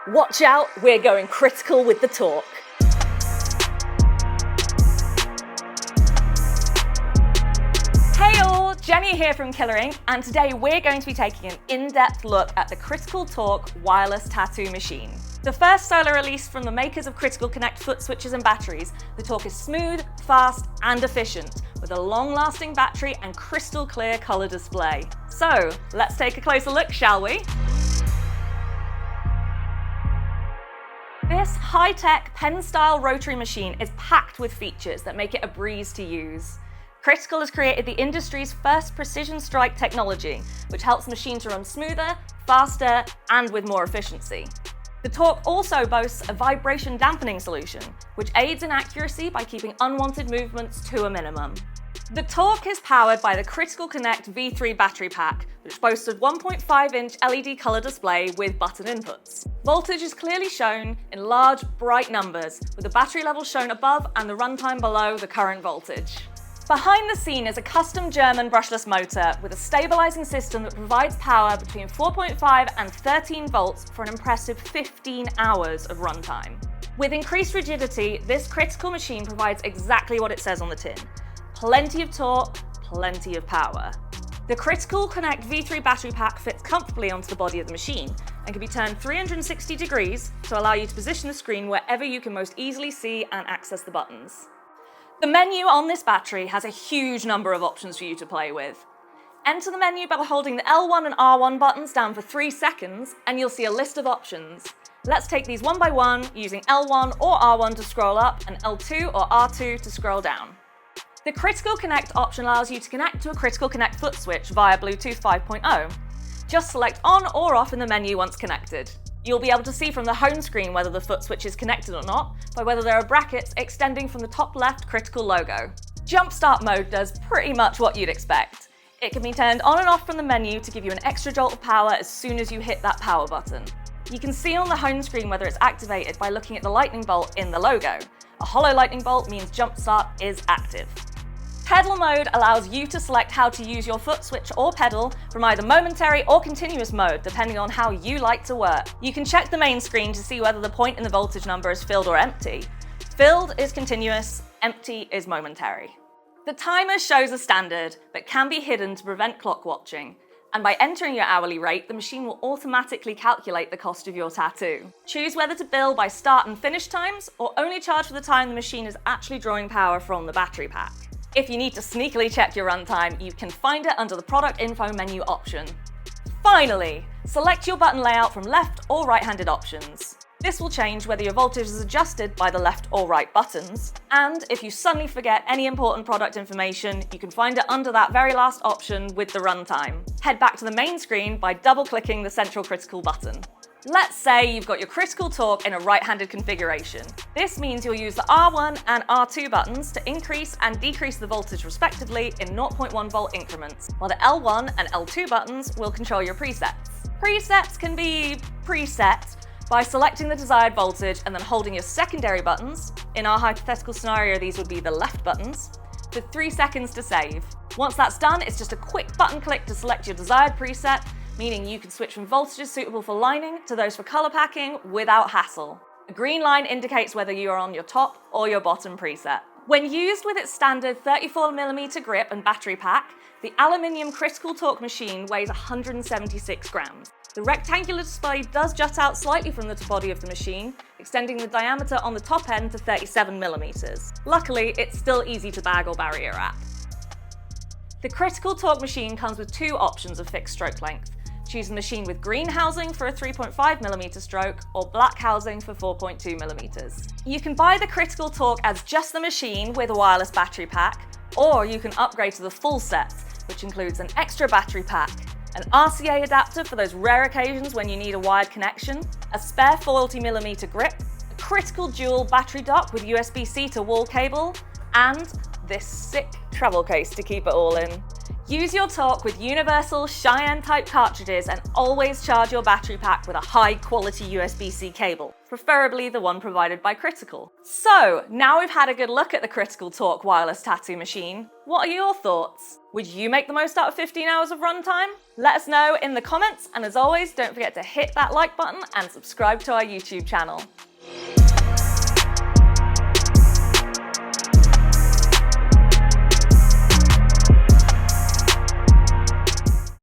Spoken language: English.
Watch out, we're going critical with the talk. Hey all, Jenny here from Killer Ink, and today we're going to be taking an in-depth look at the Critical Talk wireless tattoo machine. The first solo release from the makers of Critical Connect foot switches and batteries, the Talk is smooth, fast, and efficient, with a long-lasting battery and crystal clear colour display. So, let's take a closer look, shall we? This high-tech pen-style rotary machine is packed with features that make it a breeze to use. Critical has created the industry's first precision strike technology, which helps machines to run smoother, faster, and with more efficiency. The Talk also boasts a vibration dampening solution, which aids in accuracy by keeping unwanted movements to a minimum. The Talk is powered by the Critical Connect V3 battery pack, which boasts a 1.5-inch LED colour display with button inputs. Voltage is clearly shown in large, bright numbers, with the battery level shown above and the runtime below the current voltage. Behind the scene is a custom German brushless motor with a stabilising system that provides power between 4.5 and 13 volts for an impressive 15 hours of runtime. With increased rigidity, this Critical machine provides exactly what it says on the tin. Plenty of torque, plenty of power. The Critical Connect V3 battery pack fits comfortably onto the body of the machine and can be turned 360 degrees to allow you to position the screen wherever you can most easily see and access the buttons. The menu on this battery has a huge number of options for you to play with. Enter the menu by holding the L1 and R1 buttons down for 3 seconds and you'll see a list of options. Let's take these one by one using L1 or R1 to scroll up and L2 or R2 to scroll down. The Critical Connect option allows you to connect to a Critical Connect foot switch via Bluetooth 5.0. Just select on or off in the menu once connected. You'll be able to see from the home screen whether the foot switch is connected or not by whether there are brackets extending from the top left Critical logo. Jump Start mode does pretty much what you'd expect. It can be turned on and off from the menu to give you an extra jolt of power as soon as you hit that power button. You can see on the home screen whether it's activated by looking at the lightning bolt in the logo. A hollow lightning bolt means Jump Start is active. Pedal mode allows you to select how to use your foot switch or pedal from either momentary or continuous mode, depending on how you like to work. You can check the main screen to see whether the point in the voltage number is filled or empty. Filled is continuous, empty is momentary. The timer shows a standard, but can be hidden to prevent clock watching. And by entering your hourly rate, the machine will automatically calculate the cost of your tattoo. Choose whether to bill by start and finish times, or only charge for the time the machine is actually drawing power from the battery pack. If you need to sneakily check your runtime, you can find it under the Product Info menu option. Finally, select your button layout from left or right-handed options. This will change whether your voltage is adjusted by the left or right buttons. And if you suddenly forget any important product information, you can find it under that very last option with the runtime. Head back to the main screen by double-clicking the central Critical button. Let's say you've got your Critical Talk in a right-handed configuration. This means you'll use the R1 and R2 buttons to increase and decrease the voltage respectively in 0.1 volt increments, while the L1 and L2 buttons will control your presets. Presets can be preset by selecting the desired voltage and then holding your secondary buttons, in our hypothetical scenario these would be the left buttons, for 3 seconds to save. Once that's done, it's just a quick button click to select your desired preset, meaning you can switch from voltages suitable for lining to those for colour packing without hassle. A green line indicates whether you are on your top or your bottom preset. When used with its standard 34mm grip and battery pack, the aluminium Critical Talk machine weighs 176 grams. The rectangular display does jut out slightly from the body of the machine, extending the diameter on the top end to 37mm. Luckily, it's still easy to bag or barrier wrap. The Critical Talk machine comes with 2 options of fixed stroke length. Choose a machine with green housing for a 3.5mm stroke or black housing for 4.2mm. You can buy the Critical Talk as just the machine with a wireless battery pack, or you can upgrade to the full set, which includes an extra battery pack, an RCA adapter for those rare occasions when you need a wired connection, a spare 40mm grip, a Critical dual battery dock with USB-C to wall cable, and this sick travel case to keep it all in. Use your torque with universal Cheyenne type cartridges and always charge your battery pack with a high quality USB-C cable, preferably the one provided by Critical. So, now we've had a good look at the Critical Torque wireless tattoo machine. What are your thoughts? Would you make the most out of 15 hours of runtime? Let us know in the comments, and as always, don't forget to hit that like button and subscribe to our YouTube channel.